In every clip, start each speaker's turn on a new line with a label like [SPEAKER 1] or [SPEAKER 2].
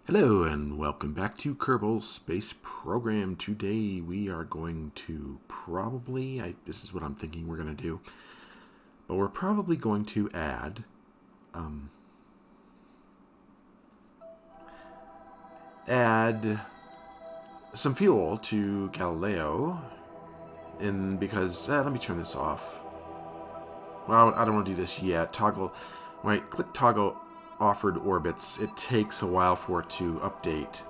[SPEAKER 1] Hello and welcome back to Kerbal Space Program. Today we are going to this is what I'm thinking we're going to do, but we're probably going to add some fuel to Galileo, because let me turn this off. Well, I don't want to do this yet. When I click toggle offered orbits, it takes a while for it to update.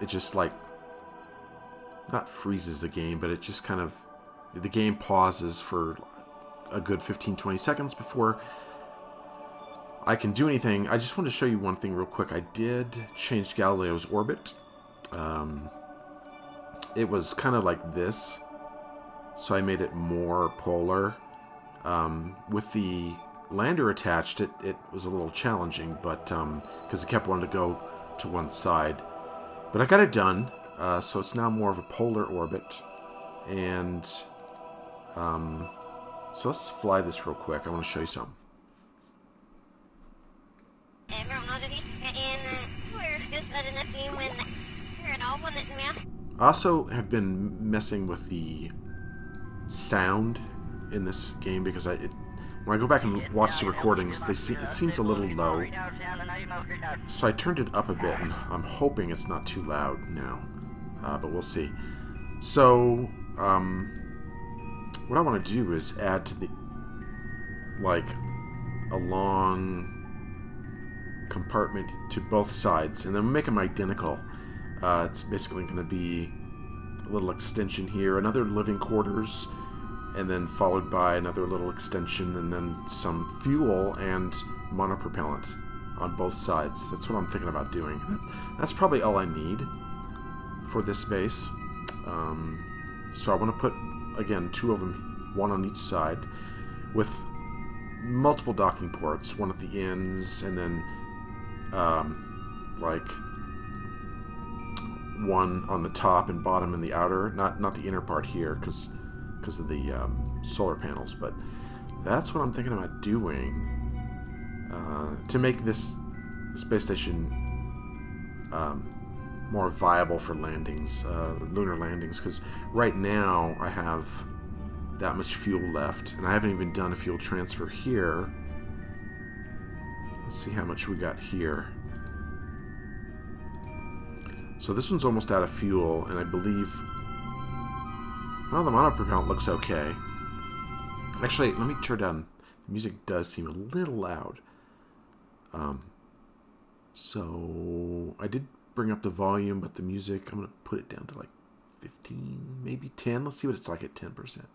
[SPEAKER 1] It just not freezes the game, but it just the game pauses for a good 15-20 seconds before I can do anything. I just want to show you one thing real quick. I did change Galileo's orbit. It was kind of like this, so I made it more polar. With the lander attached, it was a little challenging, but because it kept wanting to go to one side. But I got it done, so it's now more of a polar orbit. And so let's fly this real quick. I want to show you something. I also have been messing with the sound in this game because when I go back and watch the recordings, it seems a little low. So I turned it up a bit, and I'm hoping it's not too loud now, but we'll see. So what I want to do is add to the a long compartment to both sides, and then make them identical. It's basically going to be a little extension here, another living quarters, and then followed by another little extension, and then some fuel and monopropellant on both sides. That's what I'm thinking about doing. That's probably all I need for this base. So I want to put, again, two of them, one on each side, with multiple docking ports, one at the ends, and then one on the top and bottom and the outer, not the inner part here, because of the solar panels. But that's what I'm thinking about doing to make this space station more viable for landings, lunar landings, because right now I have that much fuel left, and I haven't even done a fuel transfer here. Let's see how much we got here. So this one's almost out of fuel, and I believe, well, the monopropellant looks okay. Actually, let me turn down. The music does seem a little loud. So I did bring up the volume, but the music, I'm going to put it down to 15, maybe 10. Let's see what it's like at 10%.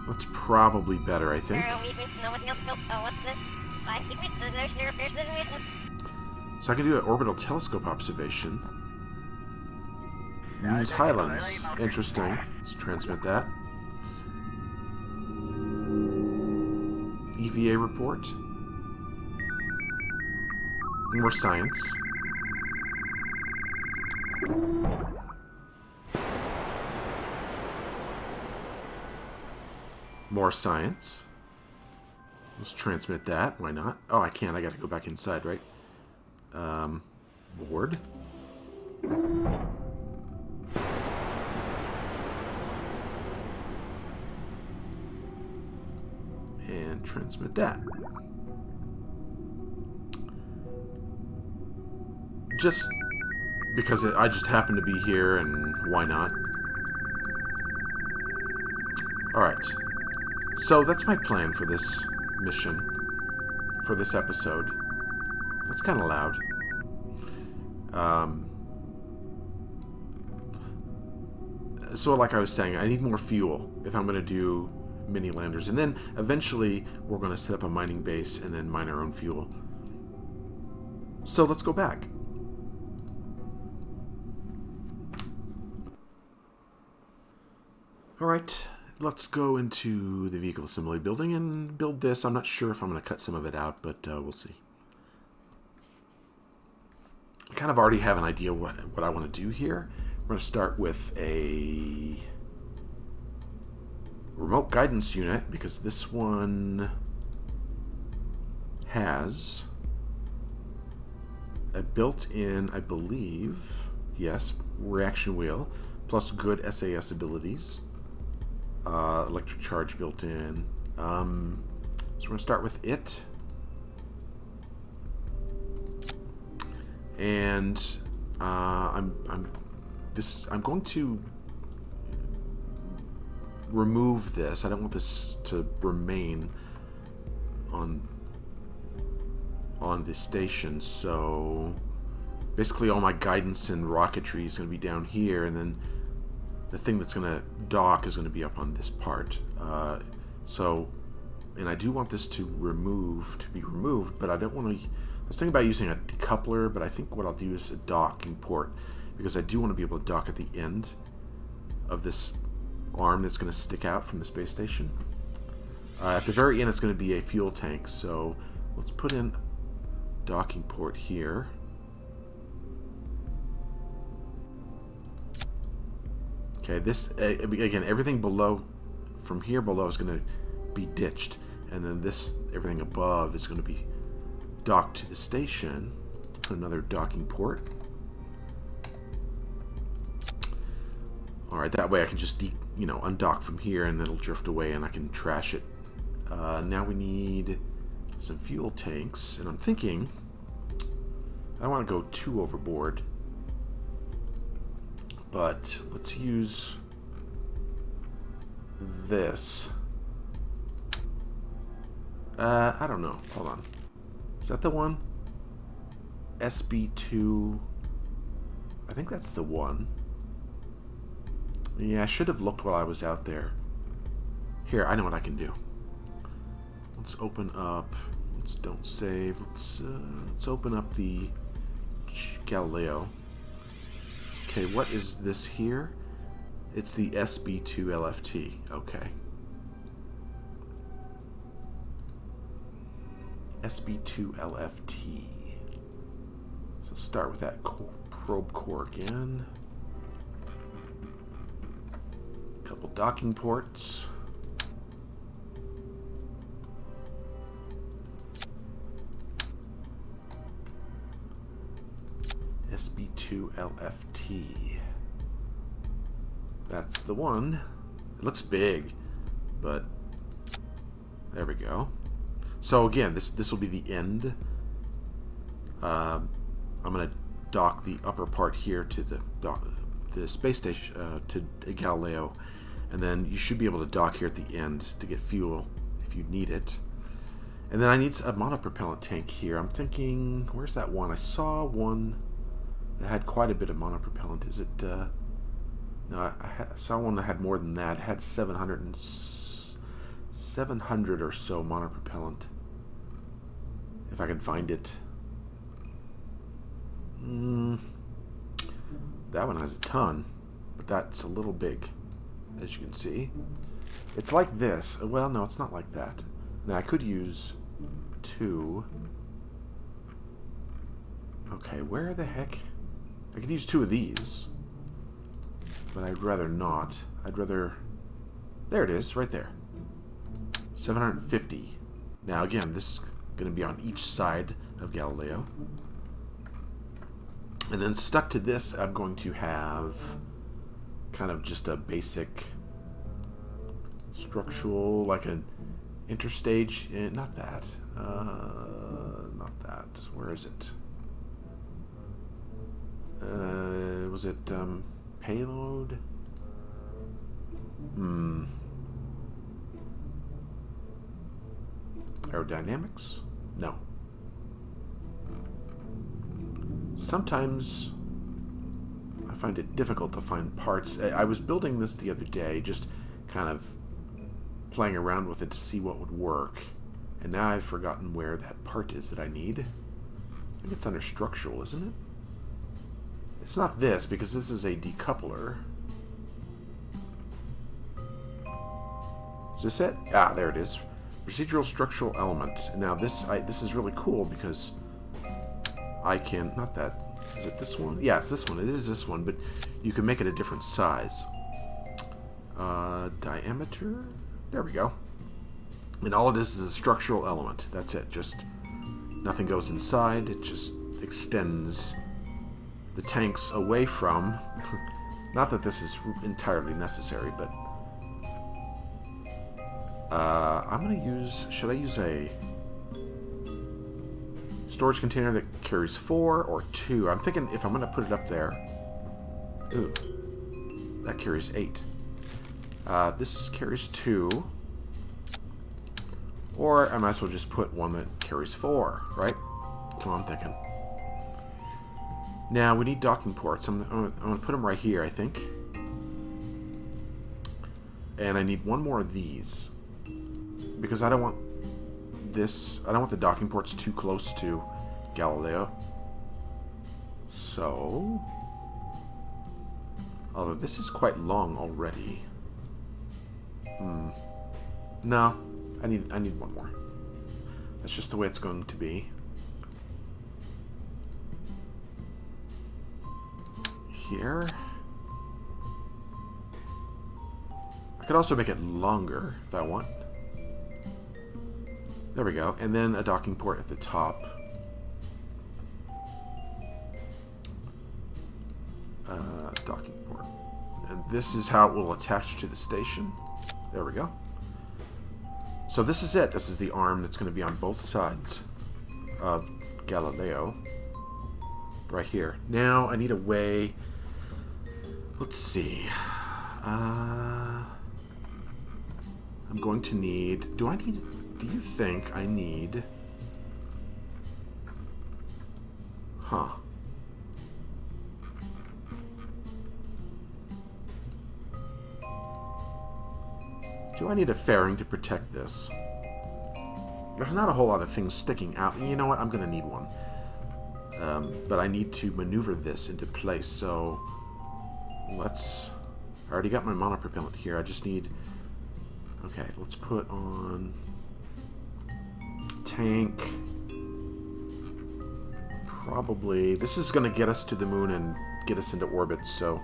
[SPEAKER 1] That's probably better, I think. So I can do an orbital telescope observation. Use Highlands. Interesting. Let's transmit that. EVA report. More science. More science. Let's transmit that. Why not? Oh, I can't. I got to go back inside, right? Board. And transmit that. Just because I just happen to be here, and why not? Alright. So that's my plan for this mission, for this episode. That's kind of loud. So like I was saying, I need more fuel if I'm going to do mini landers. And then eventually we're going to set up a mining base and then mine our own fuel. So let's go back. Alright. Let's go into the vehicle assembly building and build this. I'm not sure if I'm going to cut some of it out, but we'll see. I kind of already have an idea what I want to do here. We're going to start with a remote guidance unit, because this one has a built-in, I believe, yes, reaction wheel, plus good SAS abilities. Electric charge built in. So we're going to start with it. And I'm going to remove this. I don't want this to remain on the station, so basically all my guidance and rocketry is going to be down here, and then the thing that's going to dock is going to be up on this part. And I do want this to be removed, but I don't want to. I was thinking about using a decoupler, but I think what I'll do is a docking port, because I do want to be able to dock at the end of this arm that's going to stick out from the space station. At the very end, it's going to be a fuel tank, so let's put in docking port here. Okay, this again, everything below, from here below, is going to be ditched, and then everything above is going to be docked to the station. Put another docking port. All right, that way I can just undock from here, and it'll drift away, and I can trash it. Now we need some fuel tanks, and I'm thinking I want to go 2 overboard, but let's use this. I don't know. Hold on. Is that the one? SB2. I think that's the one. Yeah, I should have looked while I was out there. Here, I know what I can do. Let's open up. Don't save. Let's open up the Galileo. Okay, what is this here? It's the SB2 LFT. Okay. SB2 LFT. So start with that probe core again. Couple docking ports. SB2 LFT. That's the one. It looks big, but there we go. So again, this will be the end. I'm going to dock the upper part here to the space station, to Galileo, and then you should be able to dock here at the end to get fuel if you need it. And then I need a monopropellant tank here. I'm thinking, where's that one? I saw one that had quite a bit of monopropellant. Is it? No, I saw one that had more than that. It had 700 or so monopropellant. If I can find it. That one has a ton, but that's a little big, as you can see. It's like this. Well, no, it's not like that. Now, I could use 2. Okay, where the heck? I could use 2 of these, but I'd rather not. I'd rather... There it is, right there. 750. Now, again, this is going to be on each side of Galileo. And then stuck to this, I'm going to have kind of just a basic structural, like an interstage. Not that. Not that. Where is it? Was it payload? Aerodynamics? No. Sometimes I find it difficult to find parts. I was building this the other day, just kind of playing around with it to see what would work. And now I've forgotten where that part is that I need. I think it's under structural, isn't it? It's not this, because this is a decoupler. Is this it? Ah, there it is. Procedural structural element. Now this is really cool because I can, not that, is it this one? Yeah, it's this one. It is this one, but you can make it a different size. Diameter? There we go. And all it is a structural element. That's it. Just nothing goes inside. It just extends the tanks away from... Not that this is entirely necessary, but... I'm going to use... Should I use a storage container that carries 4 or 2? I'm thinking if I'm going to put it up there... Ooh. That carries 8. This carries 2. Or I might as well just put one that carries 4, right? That's what I'm thinking. Now, we need docking ports. I'm going to put them right here, I think. And I need one more of these. Because I don't want this... I don't want the docking ports too close to Galileo. So... Although this is quite long already. No. I need one more. That's just the way it's going to be. Here. I could also make it longer if I want. There we go. And then a docking port at the top. Docking port. And this is how it will attach to the station. There we go. So this is it. This is the arm that's going to be on both sides of Galileo. Right here. Now I need a way... Let's see. I'm going to need... Do you think I need... Huh. Do I need a fairing to protect this? There's not a whole lot of things sticking out. You know what? I'm going to need one. But I need to maneuver this into place, so let's... I already got my monopropellant here. I just need... Okay, let's put on... Tank. Probably... This is going to get us to the moon and get us into orbit, so...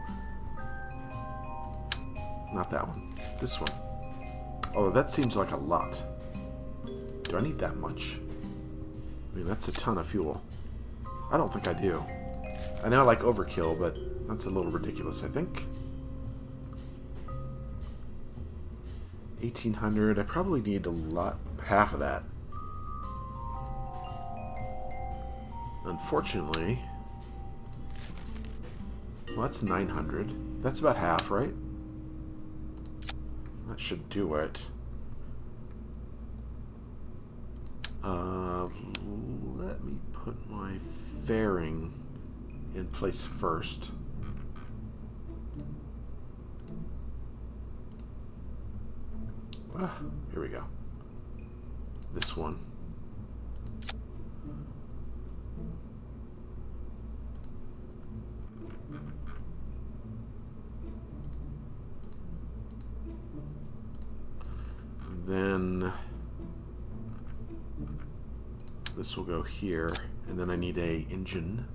[SPEAKER 1] Not that one. This one. Oh, that seems like a lot. Do I need that much? I mean, that's a ton of fuel. I don't think I do. I know I like overkill, but that's a little ridiculous, I think. 1,800. I probably need a lot, half of that. Unfortunately... Well, that's 900. That's about half, right? That should do it. Let me put my fairing in place first. Here we go. This one. Then this will go here, and then I need a engine.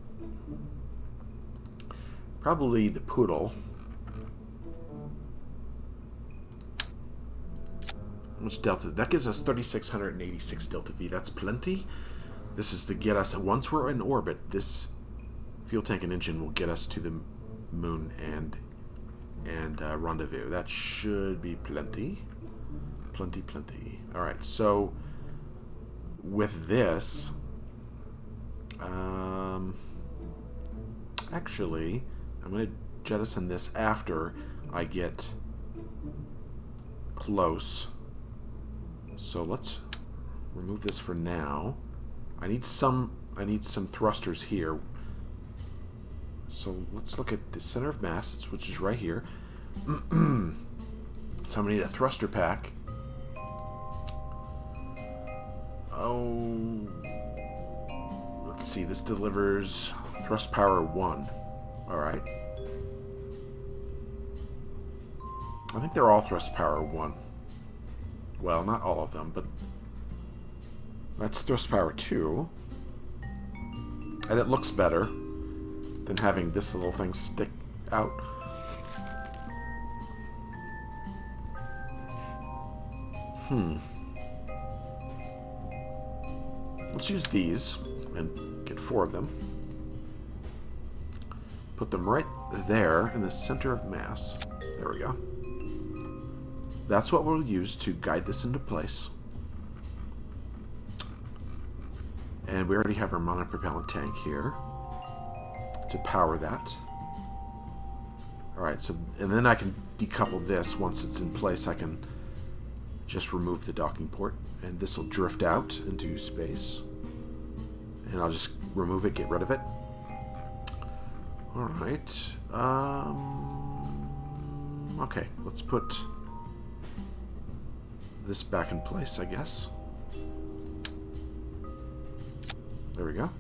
[SPEAKER 1] Probably the Poodle. How much delta? That gives us 3,686 delta V. That's plenty. This is to get us, once we're in orbit, this fuel tank and engine will get us to the moon and rendezvous. That should be plenty. Plenty. Alright, so with this, actually, I'm going to jettison this after I get close. So let's remove this for now. I need some thrusters here. So let's look at the center of mass, which is right here. So I'm going to need a thruster pack. Oh, let's see, this delivers thrust power 1. Alright. I think they're all thrust power 1. Well, not all of them, but that's thrust power 2. And it looks better than having this little thing stick out. Let's use these and get 4 of them. Put them right there in the center of mass. There we go. That's what we'll use to guide this into place. And we already have our monopropellant tank here to power that. Alright, so, and then I can decouple this. Once it's in place, I can just remove the docking port, and this will drift out into space. And I'll just remove it, get rid of it. Alright. Okay, let's put this back in place, I guess. There we go.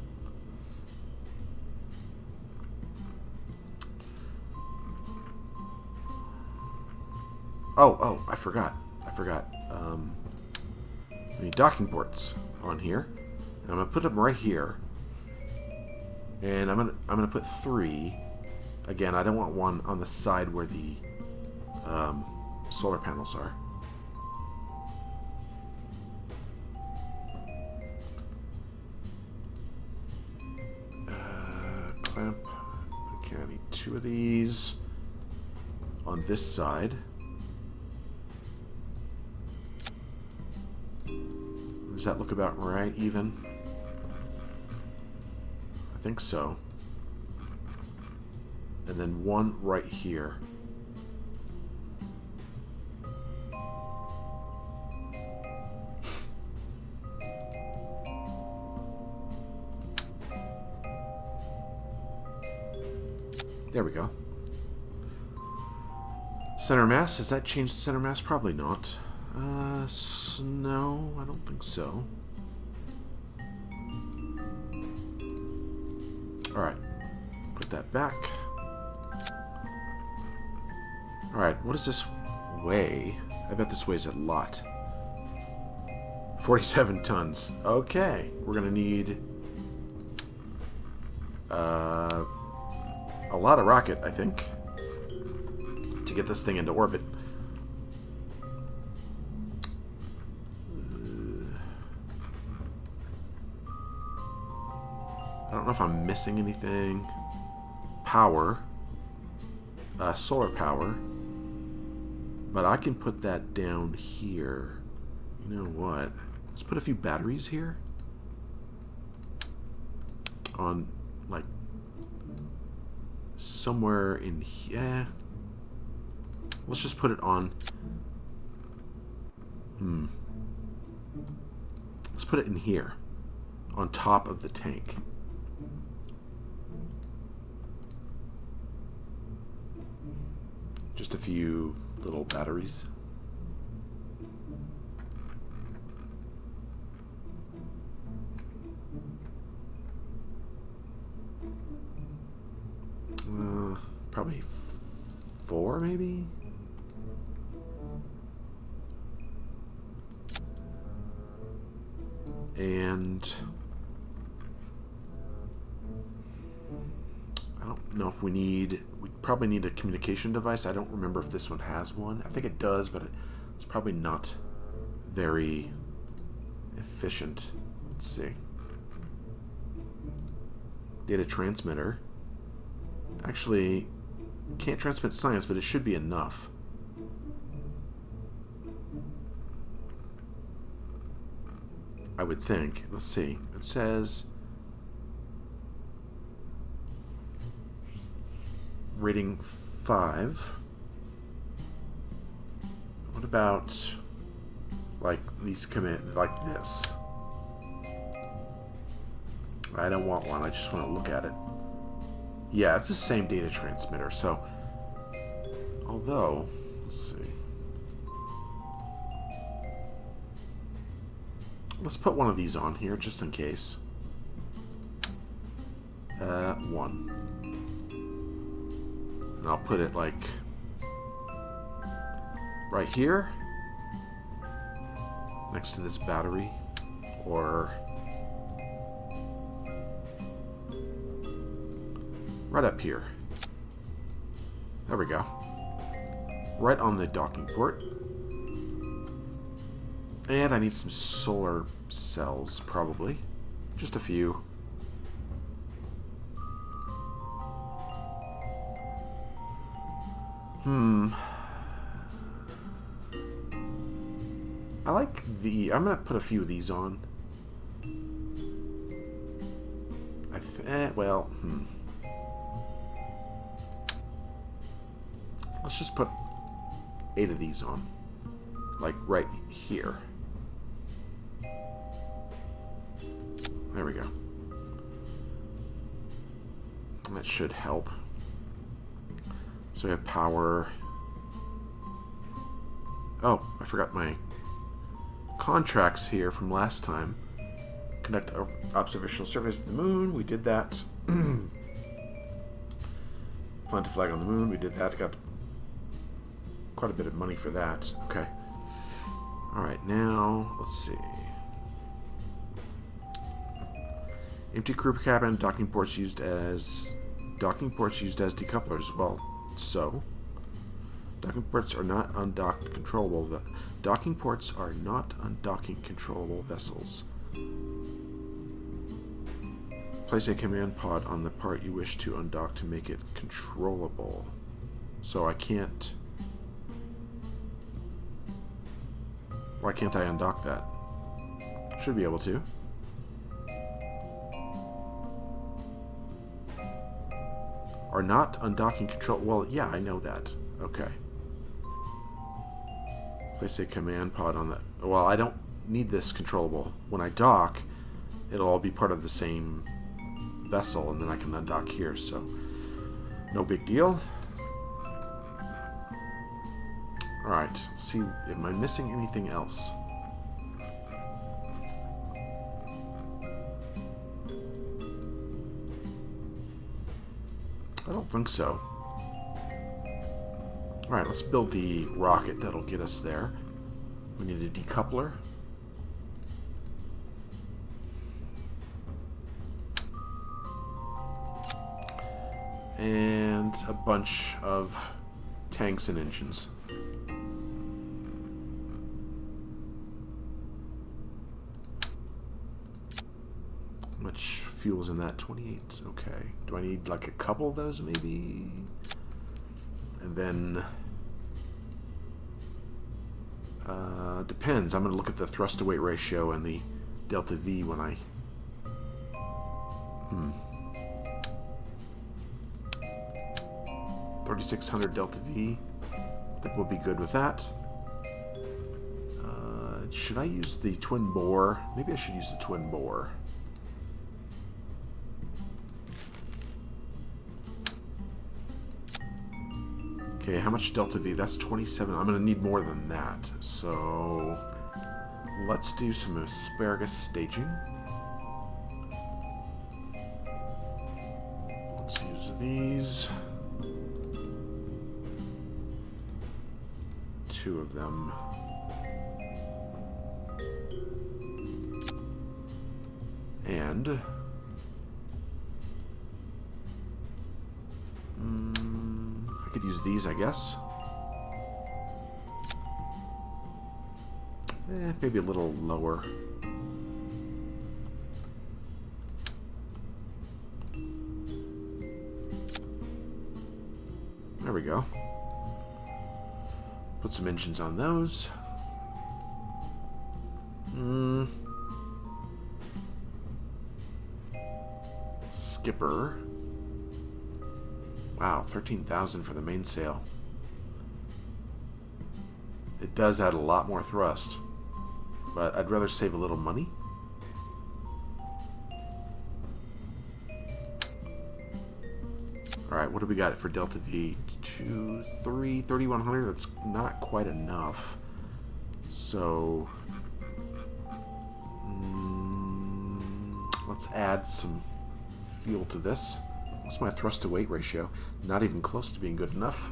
[SPEAKER 1] Oh, I forgot. I need docking ports on here. And I'm gonna put them right here. And I'm gonna put 3. Again, I don't want one on the side where the solar panels are. Clamp. Okay, I need 2 of these on this side. Does that look about right, even? I think so. And then 1 right here. There we go. Center mass, does that change the center mass? Probably not. No, I don't think so. Alright, put that back. Alright, what does this weigh? I bet this weighs a lot. 47 tons. Okay, we're gonna need a lot of rocket, I think, to get this thing into orbit. I don't know if I'm missing anything. Power. Solar power. But I can put that down here. You know what? Let's put a few batteries here. On, like, somewhere in here. Let's just put it on. Let's put it in here. On top of the tank. Just a few little batteries. Probably 4, maybe? And I don't know if we probably need a communication device. I don't remember if this one has one. I think it does, but it's probably not very efficient. Let's see. Data transmitter. Actually, can't transmit science, but it should be enough. I would think. Let's see. It says rating 5. What about like these command like this? I don't want one. I just want to look at it. Yeah, it's the same data transmitter. So, although, let's see. Let's put one of these on here just in case. 1. And I'll put it like right here next to this battery, or right up here. There we go. Right on the docking port. And I need some solar cells, probably. Just a few. I like the... I'm going to put a few of these on. Let's just put 8 of these on. Like, right here. There we go. That should help. So we have power. Oh, I forgot my contracts here from last time. Conduct observational surveys of the moon. We did that. Plant a flag on the moon. We did that. Got quite a bit of money for that. Okay. Alright, now, let's see. Empty crew cabin, docking ports used as decouplers. Well, so docking ports are not undocked controllable. Docking ports are not undocking controllable vessels. Place a command pod on the part you wish to undock to make it controllable. So I can't. Why can't I undock that? Should be able to. Are not undocking control. Well, yeah, I know that. Okay. Place a command pod on that. Well, I don't need this controllable. When I dock, it'll all be part of the same vessel, and then I can undock here, so no big deal. Alright, see, am I missing anything else? I don't think so. Alright, let's build the rocket that'll get us there. We need a decoupler. And a bunch of tanks and engines. How much fuel's in that? 28. Okay. Do I need like a couple of those maybe? And then depends. I'm going to look at the thrust to weight ratio and the delta V when I 3600 delta V. I think we'll be good with that. Should I use the twin bore? Maybe I should use the twin bore. Okay, how much delta V? That's 27. I'm going to need more than that. So let's do some asparagus staging. Let's use these. 2 of them. And I could use these, I guess. Maybe a little lower. There we go. Put some engines on those. Skipper. Wow, 13,000 for the mainsail. It does add a lot more thrust, but I'd rather save a little money. Alright, what do we got for delta V? 3,100. That's not quite enough. So let's add some fuel to this. What's my thrust to weight ratio? Not even close to being good enough.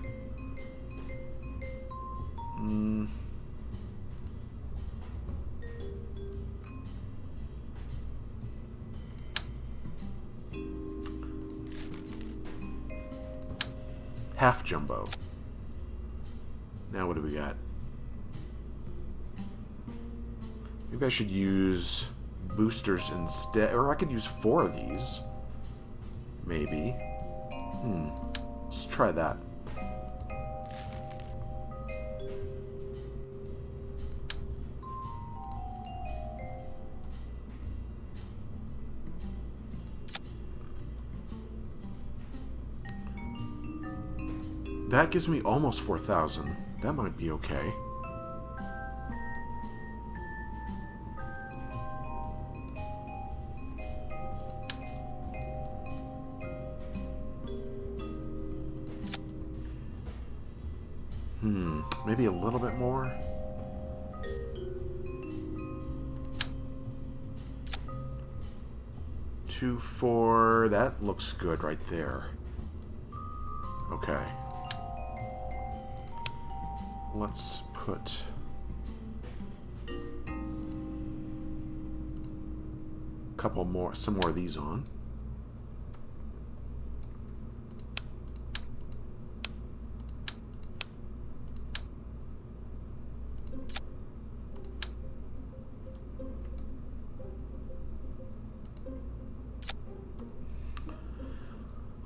[SPEAKER 1] Half jumbo. Now what do we got? Maybe I should use boosters instead, or I could use 4 of these. Maybe. Let's try that. That gives me almost 4,000. That might be okay. Maybe a little bit more. Two, 4. That looks good right there. Okay. Let's put a couple more, some more of these on.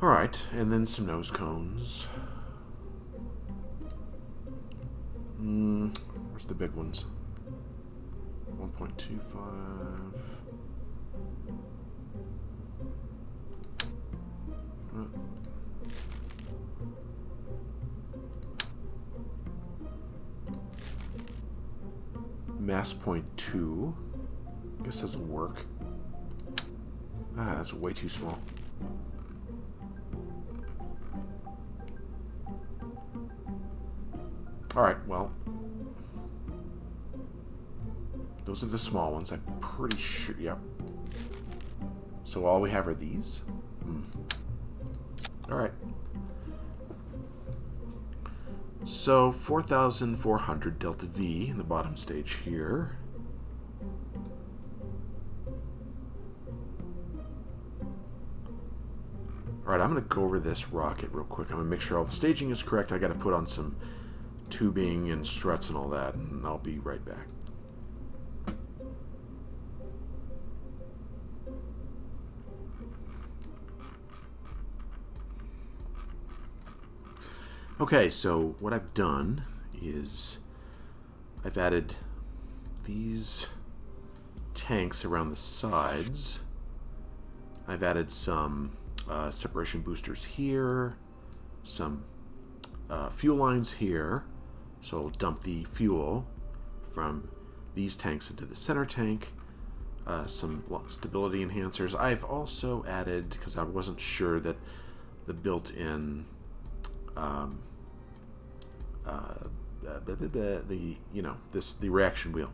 [SPEAKER 1] Alright, and then some nose cones. Where's the big ones? 1.25. Mass point 2. I guess this will work. Ah, that's way too small. Alright, well. Those are the small ones, I'm pretty sure. Yep. So all we have are these? Alright. So 4,400 delta V in the bottom stage here. Alright, I'm going to go over this rocket real quick. I'm going to make sure all the staging is correct. I got to put on some tubing and struts and all that, and I'll be right back. Okay, so what I've done is I've added these tanks around the sides. I've added some separation boosters here, some fuel lines here, so I'll dump the fuel from these tanks into the center tank, some stability enhancers. I've also added, because I wasn't sure that the built-in the reaction wheel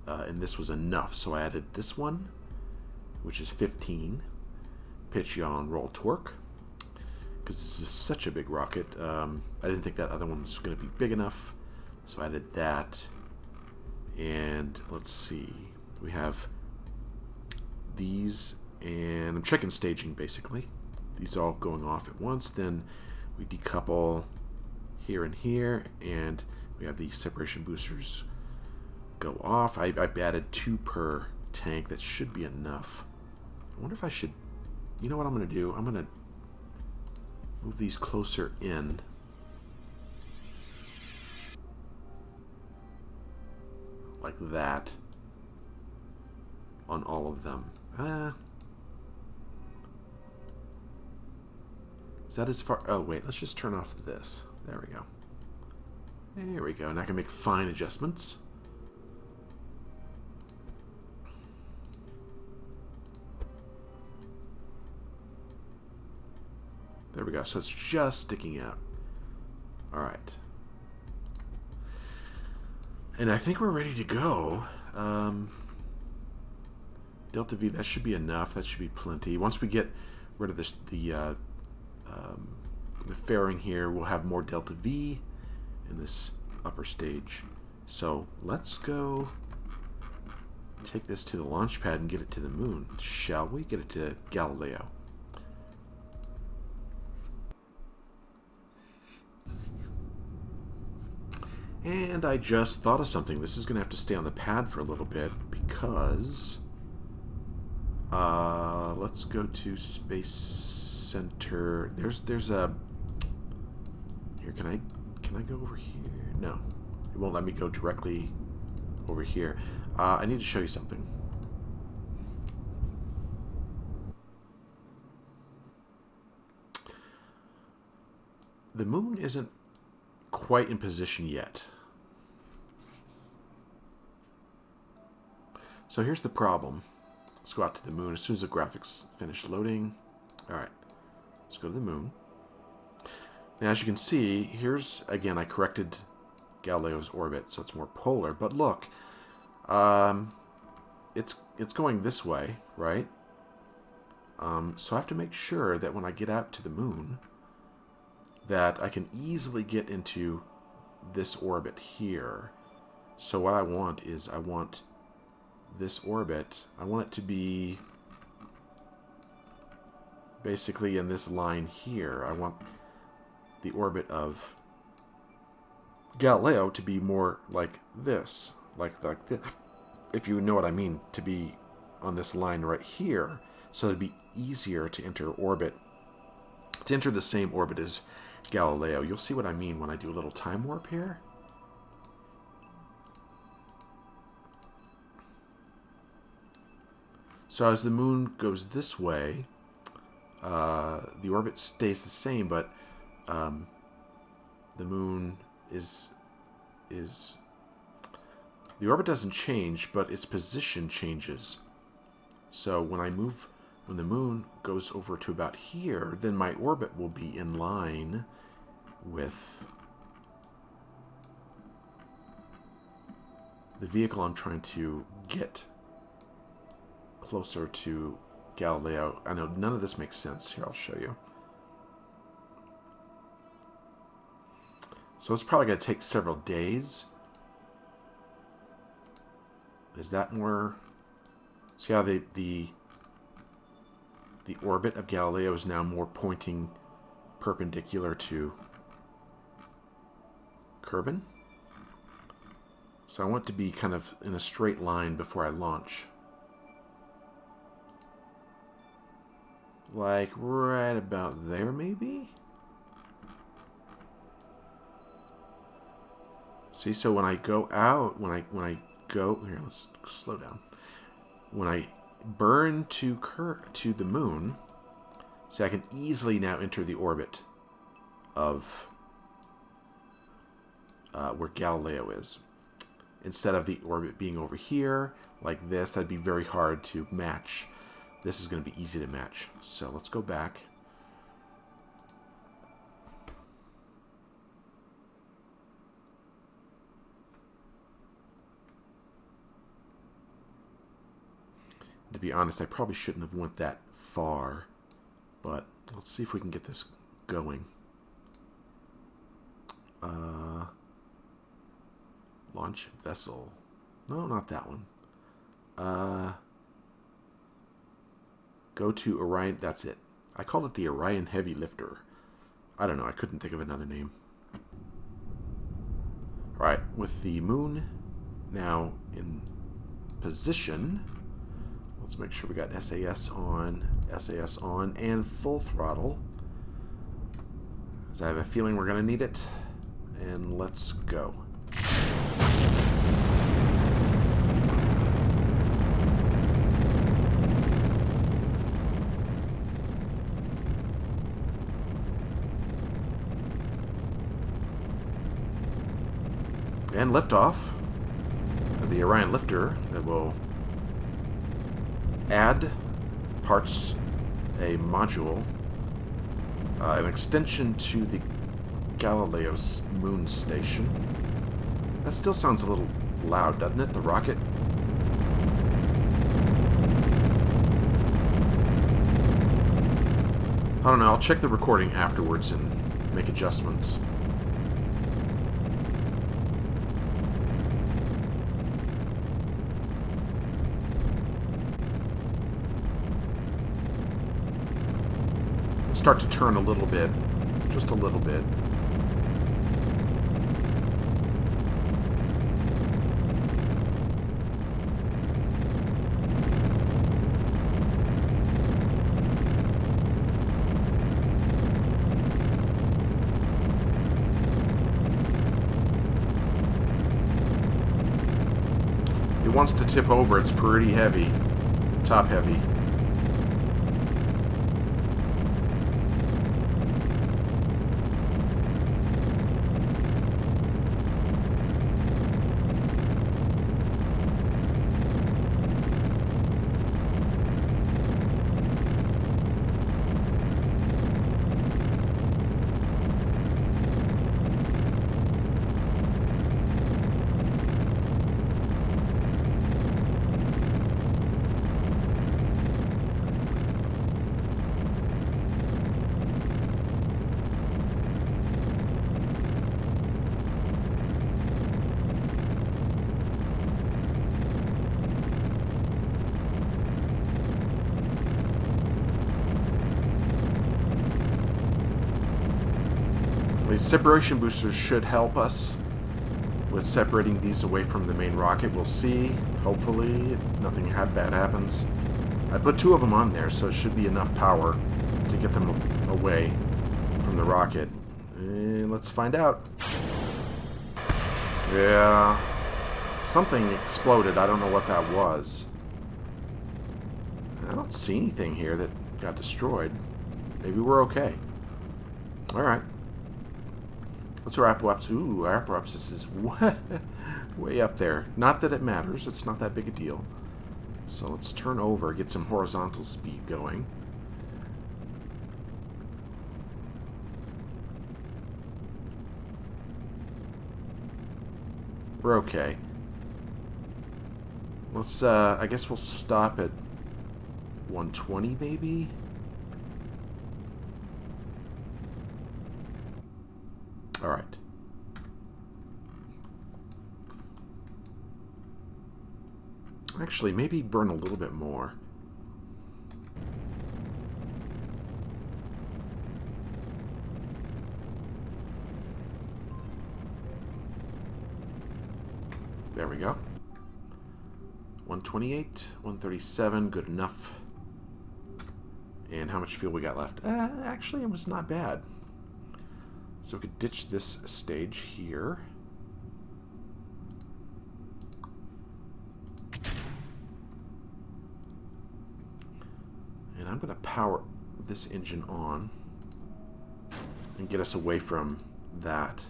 [SPEAKER 1] and this was enough, so I added this one, which is 15 pitch, yaw, and roll torque, because this is such a big rocket. I didn't think that other one was going to be big enough, so I added that. And let's see, we have these, and I'm checking staging basically. These all going off at once, then we decouple here and here, and we have these separation boosters go off. I added 2 per tank. That should be enough. I wonder if I should, you know what I'm going to do? I'm going to move these closer in. Like that. On all of them. Is that as far? Oh, wait. Let's just turn off this. There we go. There we go. And I can make fine adjustments. There we go. So it's just sticking out. All right. And I think we're ready to go. Delta V, that should be enough. That should be plenty. Once we get rid of this, the fairing here, we'll have more delta V in this upper stage. So let's go take this to the launch pad and get it to the moon. Shall we? Get it to Galileo. And I just thought of something. This is going to have to stay on the pad for a little bit because let's go to Space Center. There's a here. Can I go over here? No, it won't let me go directly over here. I need to show you something. The moon isn't quite in position yet. So here's the problem. Let's go out to the moon as soon as the graphics finish loading. Alright, let's go to the moon. Now as you can see, here's, again, I corrected Galileo's orbit so it's more polar, but look, it's going this way, right? So I have to make sure that when I get out to the moon, that I can easily get into this orbit here. So what I want is, I want this orbit, I want it to be basically in this line here. I want the orbit of Galileo to be more like this, like this, if you know what I mean, to be on this line right here, so it'd be easier to enter orbit, to enter the same orbit as Galileo. You'll see what I mean when I do a little time warp here. So as the moon goes this way, the orbit stays the same, but the moon is the orbit doesn't change, but its position changes. So when the moon goes over to about here, then my orbit will be in line with the vehicle I'm trying to get closer to Galileo. I know none of this makes sense. Here, I'll show you. So it's probably going to take several days. Is that more... See how the orbit of Galileo is now more pointing perpendicular to Kerbin? So I want it to be kind of in a straight line before I launch. Like right about there, maybe? See, so when I go out, when I go here, let's slow down. When I burn to the moon, see, I can easily now enter the orbit of where Galileo is. Instead of the orbit being over here, like this, that'd be very hard to match. This is going to be easy to match. So let's go back. To be honest, I probably shouldn't have went that far, but let's see if we can get this going. Launch vessel. No, not that one. Go to Orion. That's it. I called it the Orion Heavy Lifter. I don't know. I couldn't think of another name. Alright, with the moon now in position, let's make sure we got SAS on, and full throttle, as I have a feeling we're going to need it. And let's go. And liftoff of the Orion lifter that will add parts, a module, an extension to the Galileo moon station. That still sounds a little loud, doesn't it, the rocket? I don't know, I'll check the recording afterwards and make adjustments. Start to turn a little bit, just a little bit. It wants to tip over. It's pretty heavy. Top heavy. These separation boosters should help us with separating these away from the main rocket. We'll see. Hopefully, nothing bad happens. I put 2 of them on there, so it should be enough power to get them away from the rocket. And let's find out. Yeah. Something exploded. I don't know what that was. I don't see anything here that got destroyed. Maybe we're okay. Alright. What's our apoapsis? Ooh, our apoapsis is way up there. Not that it matters. It's not that big a deal. So let's turn over, get some horizontal speed going. We're okay. Let's, I guess we'll stop at 120 maybe? Alright. Actually, maybe burn a little bit more. There we go. 128, 137, good enough. And how much fuel we got left? Actually, it was not bad. So we could ditch this stage here. And I'm going to power this engine on and get us away from that.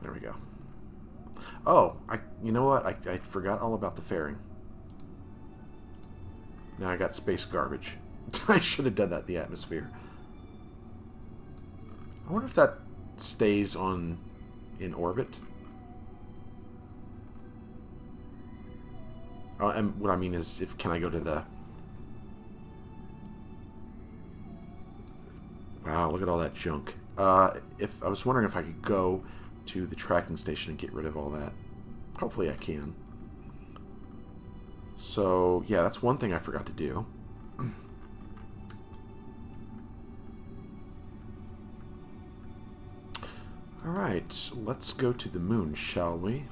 [SPEAKER 1] There we go. Oh, you know what? I forgot all about the fairing. Now I got space garbage. I should have done that in the atmosphere. I wonder if that stays on in orbit. Oh, and what I mean is, can I go to the... Wow, look at all that junk. If I was wondering if I could go to the tracking station and get rid of all that. Hopefully I can. So, yeah, that's one thing I forgot to do. Alright, let's go to the moon, shall we?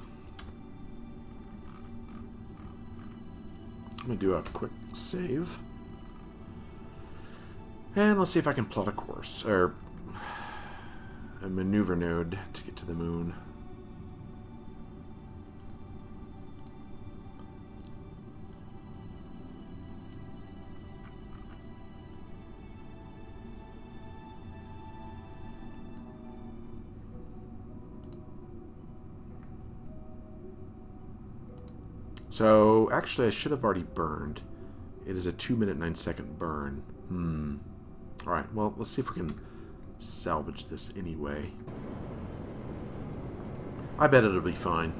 [SPEAKER 1] I'm going to do a quick save. And let's see if I can plot a course, or a maneuver node to get to the moon. So, actually, I should have already burned. It is a 2-minute 9-second burn. Alright, well, let's see if we can salvage this anyway. I bet it'll be fine.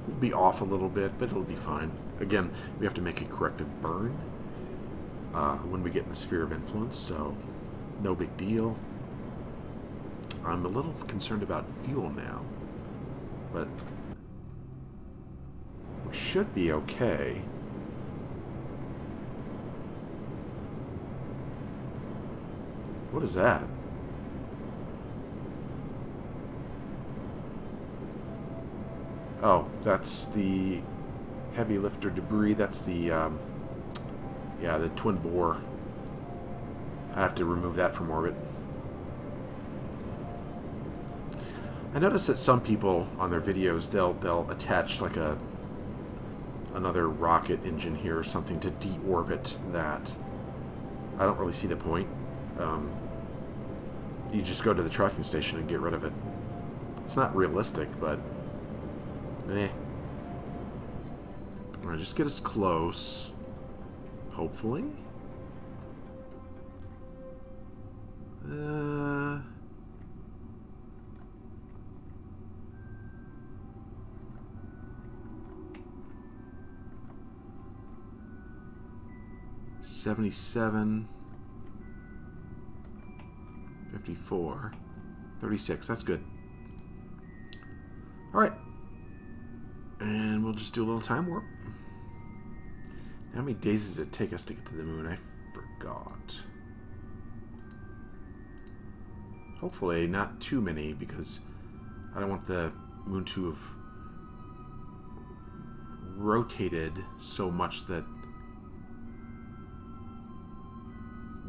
[SPEAKER 1] We'll be off a little bit, but it'll be fine. Again, we have to make a corrective burn when we get in the sphere of influence, so no big deal. I'm a little concerned about fuel now, but we should be okay. What is that? Oh, that's the heavy lifter debris. That's the, yeah, the twin bore. I have to remove that from orbit. I notice that some people on their videos, they'll attach like a another rocket engine here or something to deorbit that. I don't really see the point. You just go to the tracking station and get rid of it. It's not realistic, but eh. Alright, just get us close. Hopefully. Uh... 77, 54, 36. That's good. All right, and we'll just do a little time warp. How many days does it take us to get to the moon? I forgot. Hopefully not too many, because I don't want the moon to have rotated so much that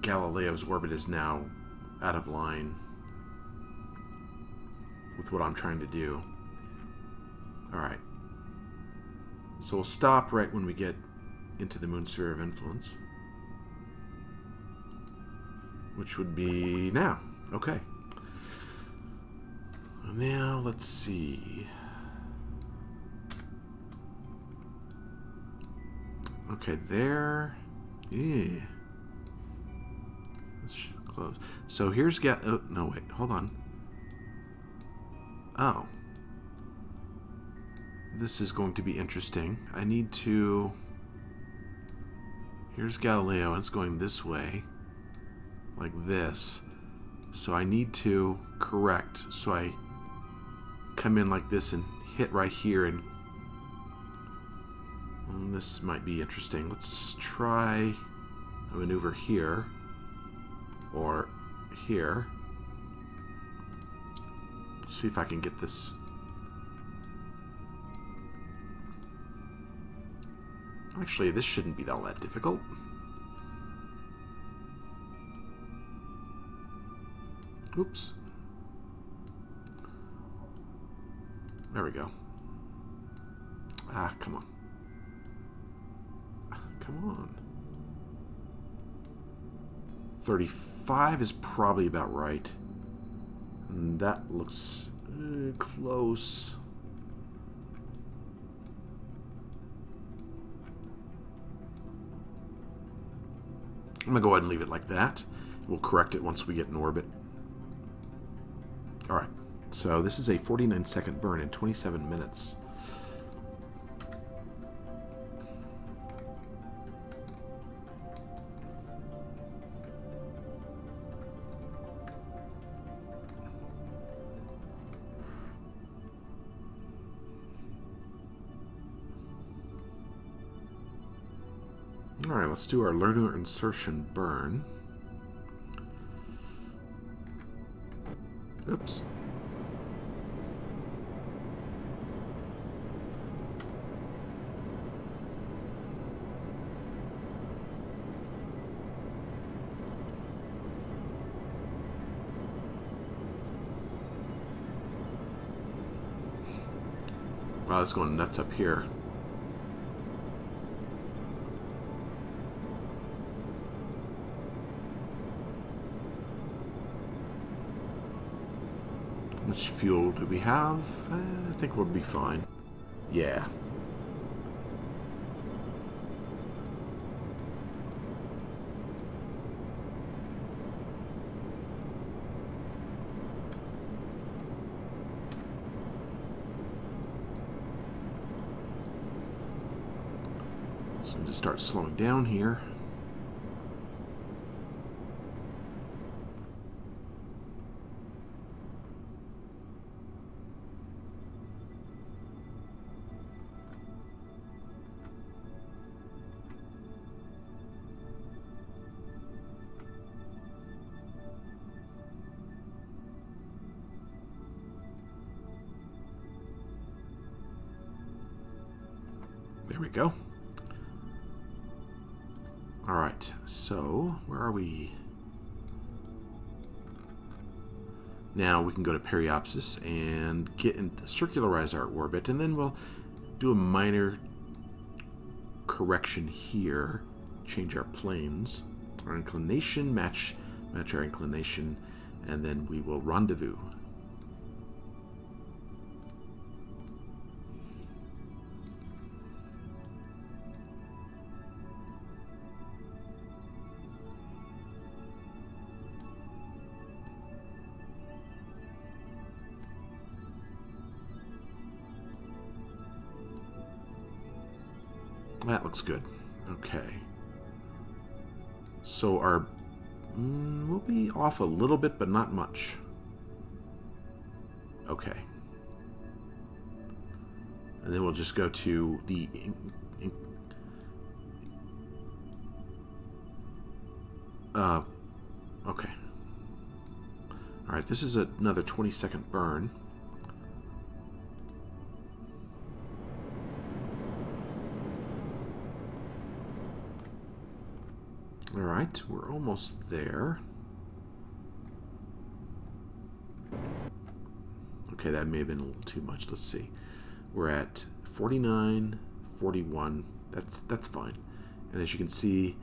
[SPEAKER 1] Galileo's orbit is now out of line with what I'm trying to do. Alright. So we'll stop right when we get into the moon sphere of influence, which would be now. Okay. Now, let's see. Okay, there. Yeah. Let's close. So here's oh, no, wait. Hold on. Oh. This is going to be interesting. I need to... Here's Galileo, and it's going this way. Like this. So I need to correct. So I come in like this and hit right here, and this might be interesting. Let's try a maneuver here or here. See if I can get this. Actually, this shouldn't be all that difficult. Oops. There we go. Ah, come on. Come on. 35 is probably about right. And that looks close. I'm going to go ahead and leave it like that. We'll correct it once we get in orbit. Alright, so this is a 49-second burn in 27 minutes. Alright, let's do our lunar insertion burn. Oops. Wow, it's going nuts up here. How much fuel do we have? I think we'll be fine. Yeah. So I'm just start slowing down here. There we go. Alright, so where are we? Now we can go to Periapsis and get and circularize our orbit, and then we'll do a minor correction here. Change our planes. Our inclination, match our inclination, and then we will rendezvous. That looks good. Okay. So our... we'll be off a little bit, but not much. Okay. And then we'll just go to the... okay. Alright, this is another 20-second burn. Alright, we're almost there. Okay, that may have been a little too much. Let's see. We're at 49, 41. That's fine. And as you can see,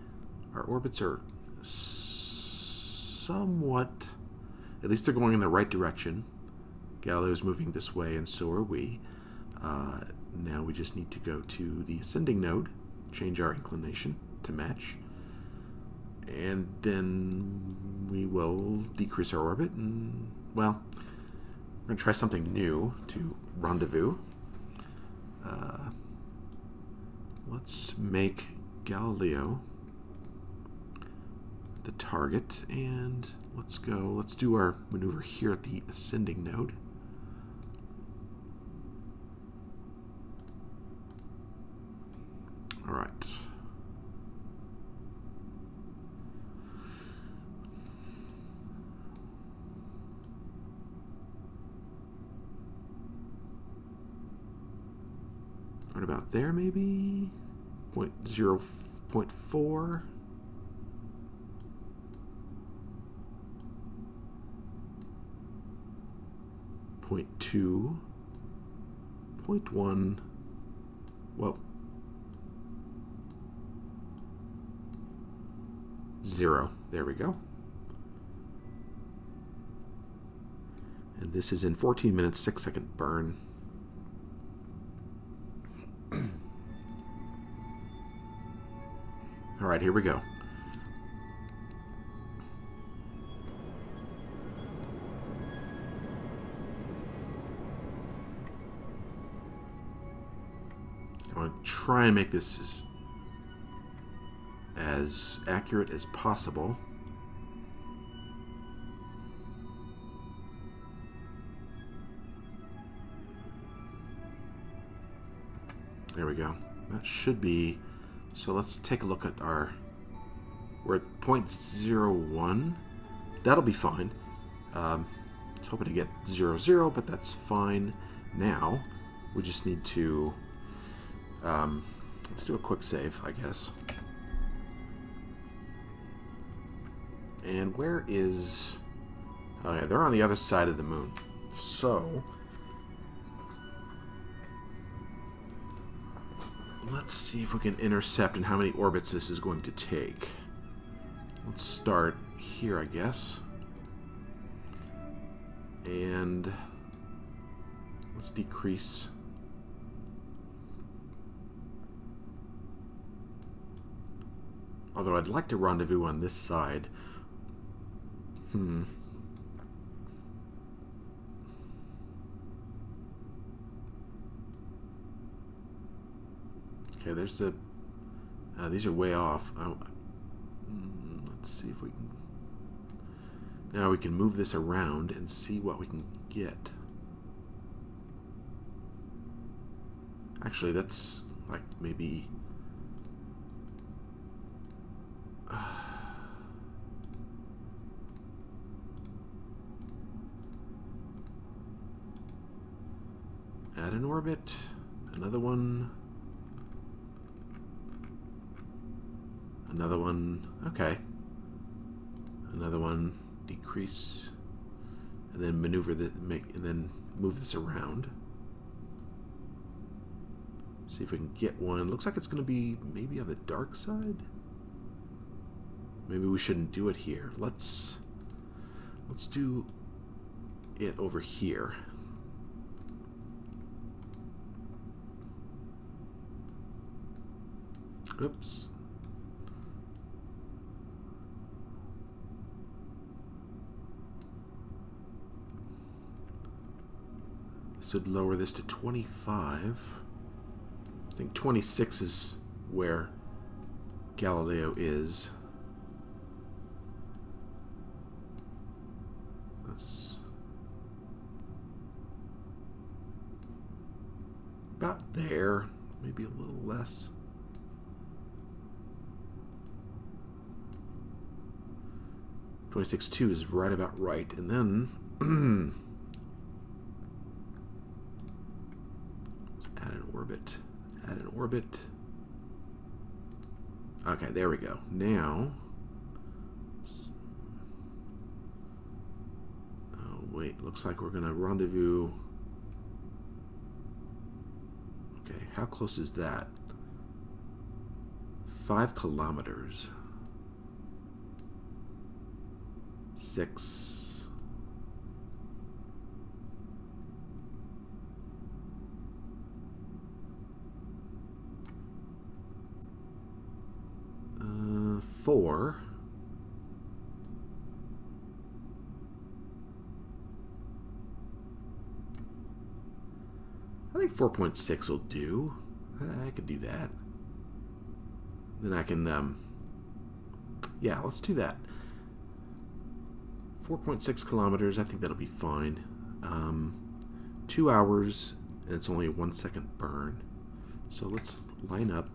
[SPEAKER 1] our orbits are somewhat... At least they're going in the right direction. Galileo's moving this way, and so are we. Now we just need to go to the ascending node, change our inclination to match. And then we will decrease our orbit, and, well, we're going to try something new to rendezvous. Let's make Galileo the target, and let's do our maneuver here at the ascending node. All right. Right about there, maybe 0.4. 0.2. 0.1. Whoa. 0. There we go. And this is in 14 minutes, 6-second burn. All right, here we go. I want to try and make this as accurate as possible. There we go. That should be... So let's take a look at our... We're at 0.01. That'll be fine. I was hoping to get 0.0, but that's fine. Now, we just need to... let's do a quick save, I guess. And where is... Oh yeah, they're on the other side of the moon. So... let's see if we can intercept and how many orbits this is going to take. Let's start here, I guess. And let's decrease. Although I'd like to rendezvous on this side. Okay, there's the... these are way off. Let's see if we can... Now we can move this around and see what we can get. Actually, that's like maybe... add an orbit. Another one... Another one, okay. Another one, decrease, and then maneuver the and then move this around. See if we can get one. Looks like it's going to be maybe on the dark side. Maybe we shouldn't do it here. Let's do it over here. Oops. This would lower this to 25. I think 26 is where Galileo is. That's about there, maybe a little less. (26.2) is right about right, and then let's add an orbit. Add an orbit. Okay, there we go. Now, oh wait, looks like we're gonna rendezvous. Okay, how close is that? 5 kilometers. 6. 4. I think 4.6 will do. I could do that. Then I can, yeah, let's do that. 4.6 kilometers, I think that'll be fine. 2 hours, and it's only a 1 second burn. So let's line up.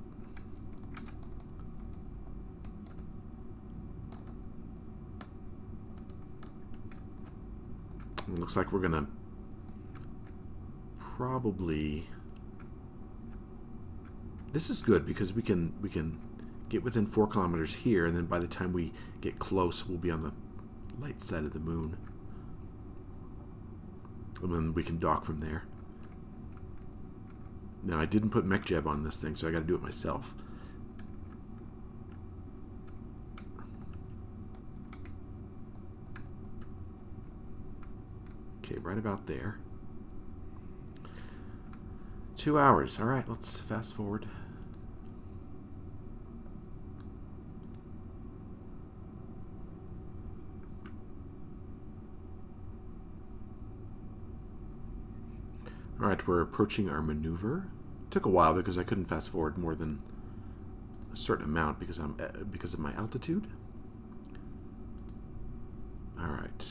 [SPEAKER 1] It looks like we're gonna probably. This is good because we can get within 4 kilometers here, and then by the time we get close, we'll be on the light side of the moon, and then we can dock from there. Now I didn't put MechJeb on this thing, so I got to do it myself. Okay, right about there. 2 hours. All right, let's fast forward. All right, we're approaching our maneuver. Took a while because I couldn't fast forward more than a certain amount because of my altitude. All right.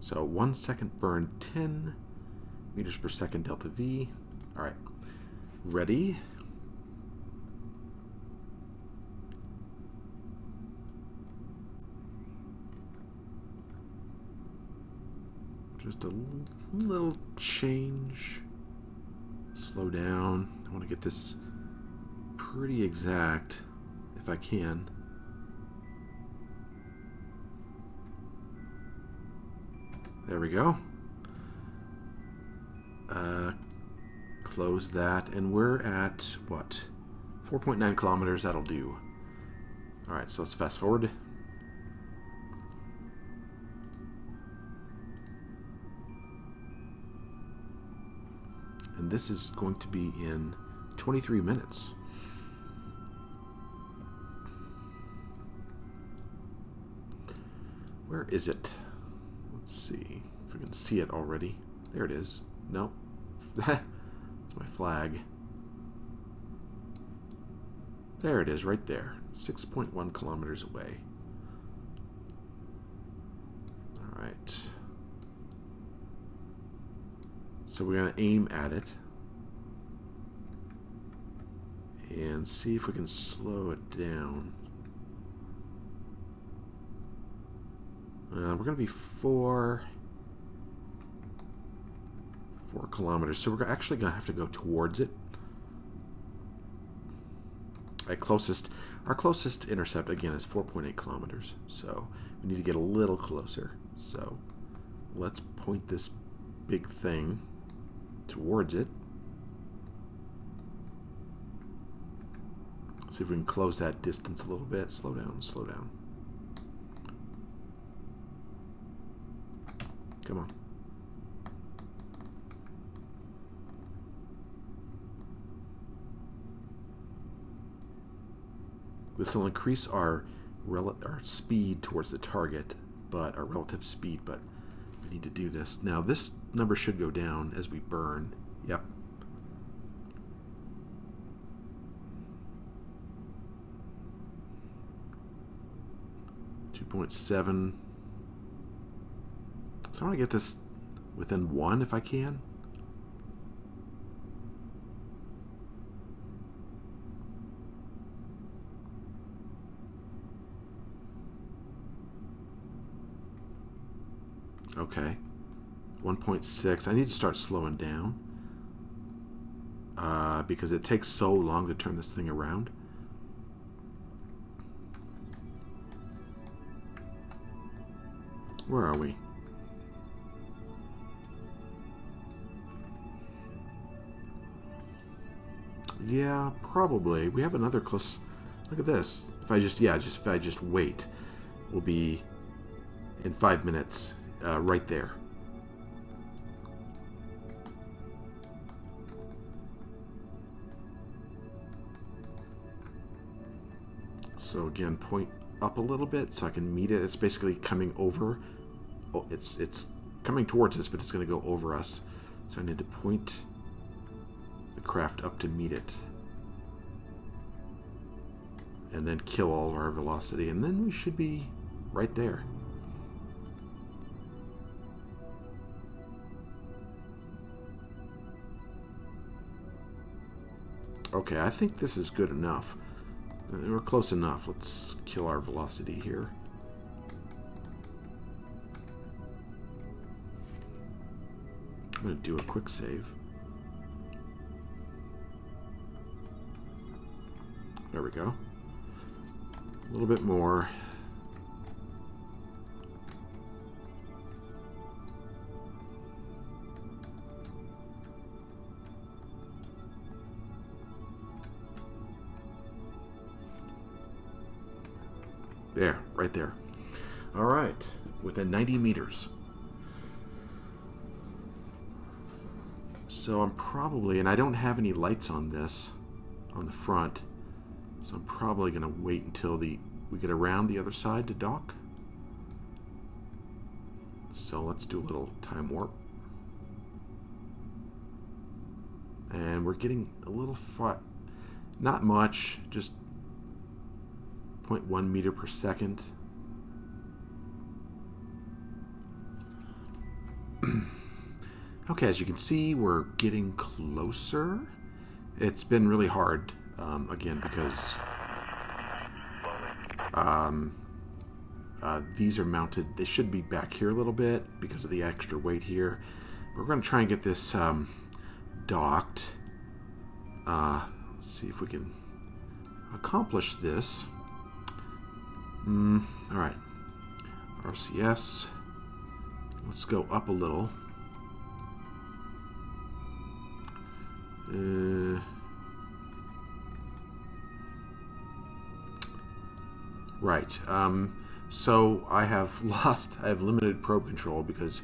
[SPEAKER 1] So 1 second burn, 10 meters per second delta V. All right, ready. Just a little change. Slow down. I want to get this pretty exact if I can. There we go. Close that, and we're at what? 4.9 kilometers. That'll do. All right, so let's fast forward. And this is going to be in 23 minutes. Where is it? Let's see if we can see it already. There it is. Nope. That's my flag. There it is, right there. 6.1 kilometers away. All right. So we're going to aim at it and see if we can slow it down. We're going to be 4 kilometers, so we're actually going to have to go towards it. At closest, Our closest intercept, again, is 4.8 kilometers. So we need to get a little closer. So let's point this big thing towards it. See if we can close that distance a little bit. Slow down, slow down. Come on. This will increase our speed towards the target, but our relative speed, but we need to do this. Now this number should go down as we burn. Yep. .7. So I want to get this within 1 if I can. Okay. 1.6. I need to start slowing down because it takes so long to turn this thing around. Where are we? Yeah, probably. We have another close. Look at this. If I just, if I just wait, we'll be in 5 minutes right there. So again, point up a little bit so I can meet it. It's basically coming over. Oh, it's coming towards us, but it's going to go over us. So I need to point the craft up to meet it. And then kill all of our velocity. And then we should be right there. Okay, I think this is good enough. We're close enough. Let's kill our velocity here. I'm going to do a quick save. There we go. A little bit more. There, right there. All right, within 90 meters. So I'm probably, and I don't have any lights on this, on the front, so I'm probably going to wait until we get around the other side to dock. So let's do a little time warp. And we're getting a little far, not much, just 0.1 meter per second. Okay, as you can see, we're getting closer. It's been really hard, again, because these are mounted. They should be back here a little bit because of the extra weight here. We're going to try and get this docked. Let's see if we can accomplish this. All right, RCS. Let's go up a little. Right. So I have limited probe control because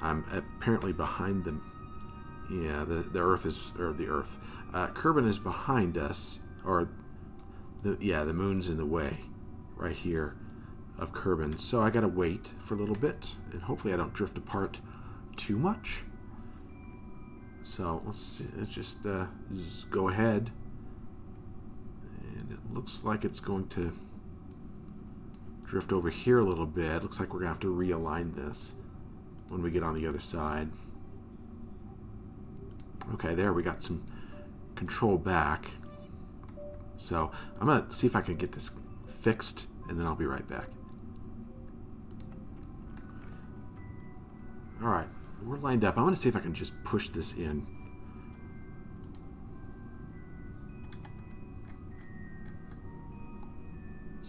[SPEAKER 1] I'm apparently behind them. Yeah, the Earth is, or the Earth. Kerbin is behind us, or the moon's in the way, right here, of Kerbin. So I gotta wait for a little bit, and hopefully I don't drift apart too much. So let's see. Let's just go ahead, and it looks like it's going to drift over here a little bit. Looks like we're gonna have to realign this when we get on the other side. Okay, there we got some control back. So I'm gonna see if I can get this fixed, and then I'll be right back. All right, we're lined up. I'm gonna see if I can just push this in.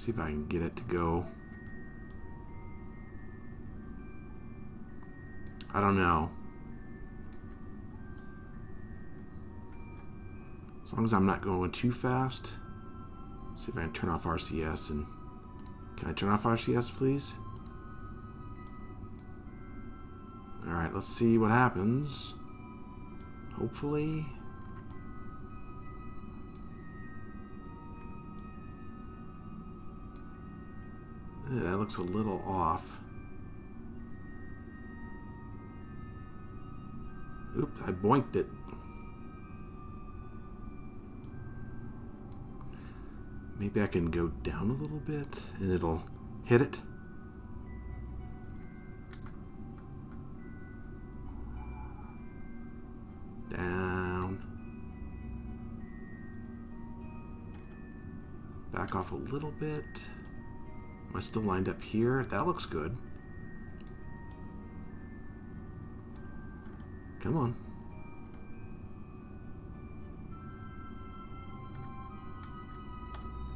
[SPEAKER 1] See if I can get it to go. I don't know. As long as I'm not going too fast. See if I can turn off RCS. And can I turn off RCS, please? Alright, let's see what happens. Hopefully. That looks a little off. Oops, I boinked it. Maybe I can go down a little bit and it'll hit it. Down. Back off a little bit. Am I still lined up here? That looks good. Come on.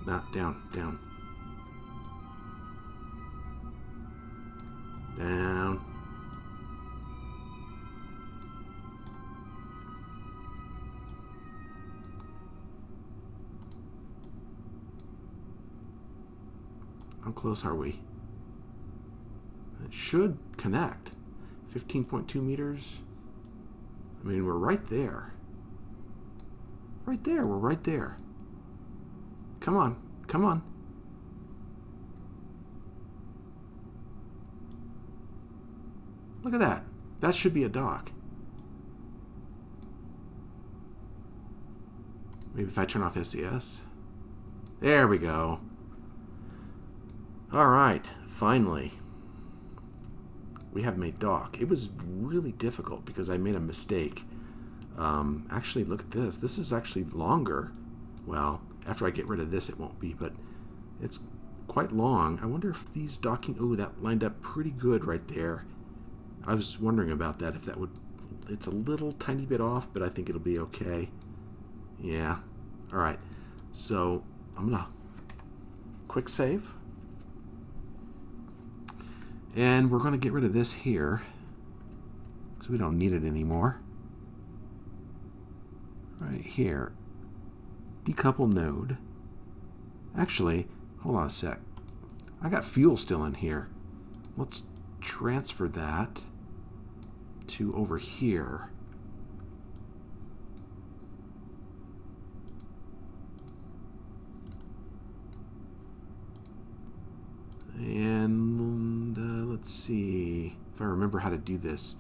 [SPEAKER 1] Not down, down. Down. How close are we? It should connect. 15.2 meters. I mean, we're right there. Right there, we're right there. Come on, come on. Look at that. That should be a dock. Maybe if I turn off SES. There we go. Alright, finally. We have made dock. It was really difficult because I made a mistake. Actually, look at this. This is actually longer. Well, after I get rid of this, it won't be, but it's quite long. I wonder if these docking... Oh, that lined up pretty good right there. I was wondering about that, if that would... It's a little tiny bit off, but I think it'll be okay. Yeah. Alright. So, I'm going to quick save. And we're going to get rid of this here, because we don't need it anymore. Right here. Decouple node. Actually, hold on a sec. I got fuel still in here. Let's transfer that to over here. And let's see if I remember how to do this.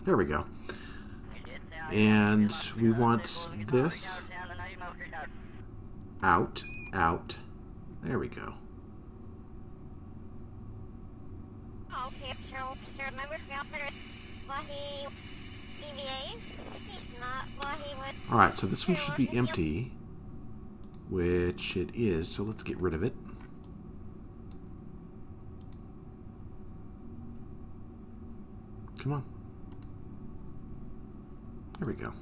[SPEAKER 1] There we go. And we want this out, out. There we go. Alright, so this one should be empty, which it is, so let's get rid of it. Come on. There we go.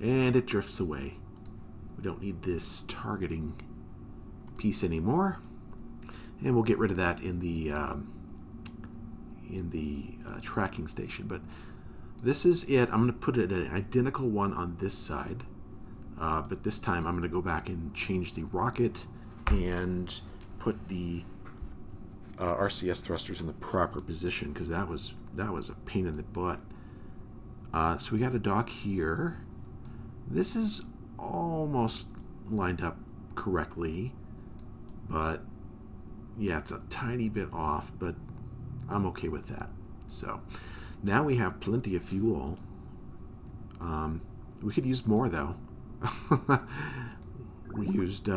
[SPEAKER 1] And it drifts away. We don't need this targeting piece anymore. And we'll get rid of that in the tracking station. But this is it. I'm going to put it an identical one on this side. But this time I'm going to go back and change the rocket and put the RCS thrusters in the proper position, because that was a pain in the butt. So we got a dock here. This is almost lined up correctly, but yeah, it's a tiny bit off, but I'm okay with that. So now we have plenty of fuel. We could use more though. We used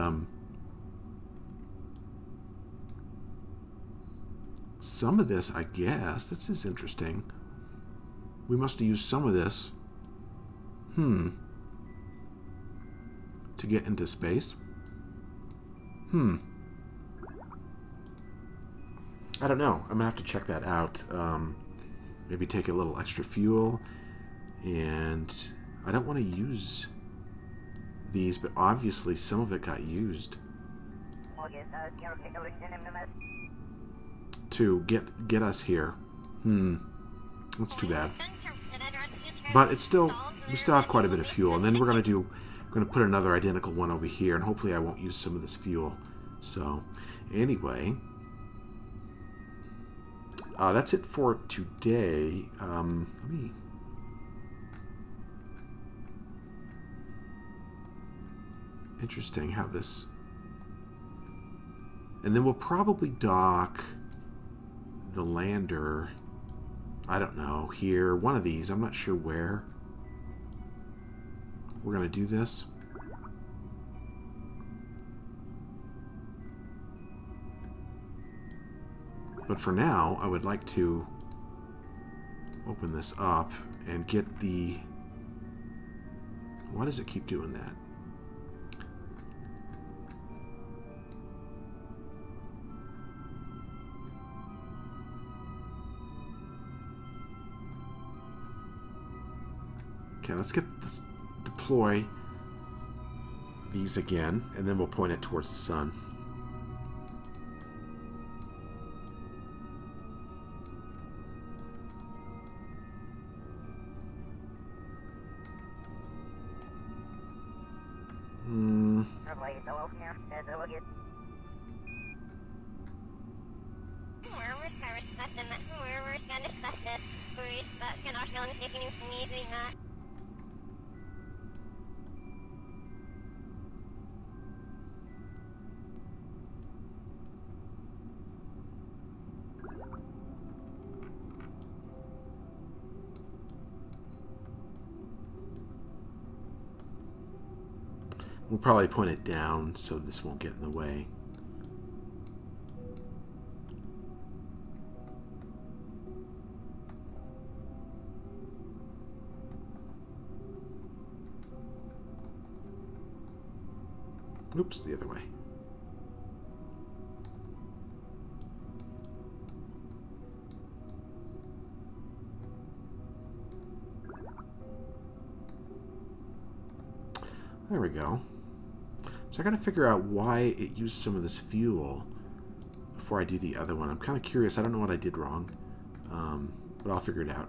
[SPEAKER 1] some of this, I guess. This is interesting. We must have used some of this. To get into space. I don't know. I'm going to have to check that out. Maybe take a little extra fuel. And I don't want to use these, but obviously some of it got used. To get us here. That's too bad. But it's still, we still have quite a bit of fuel. And then we're going to put another identical one over here, and hopefully I won't use some of this fuel. So, anyway, that's it for today. Let me... Interesting how this... And then we'll probably dock the lander, I don't know, here. One of these, I'm not sure where. We're going to do this. But for now, I would like to open this up and get the... Why does it keep doing that? Okay, let's deploy these again, and then we'll point it towards the sun. We'll probably point it down so this won't get in the way. Oops, the other way. There we go. So I got to figure out why it used some of this fuel before I do the other one. I'm kind of curious. I don't know what I did wrong, but I'll figure it out.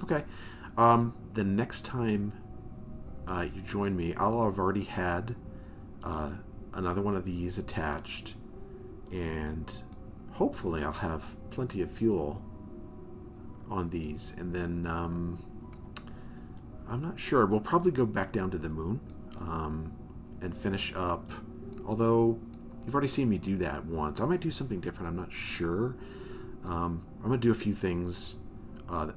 [SPEAKER 1] Okay. The next time you join me, I'll have already had another one of these attached, and hopefully I'll have plenty of fuel on these. And then I'm not sure. We'll probably go back down to the moon and finish up. Although you've already seen me do that once. I might do something different. I'm not sure. I'm going to do a few things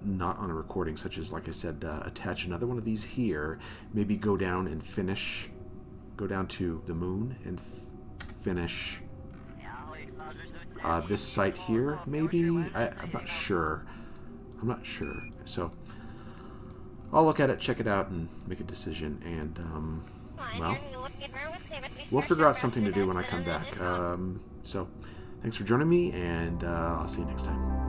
[SPEAKER 1] not on a recording, such as, like I said, attach another one of these here. Maybe go down and finish. Go down to the moon and finish this site here, maybe? I'm not sure. I'm not sure. So I'll look at it, check it out, and make a decision. And, well, we'll figure out something to do when I come back. So thanks for joining me, and I'll see you next time.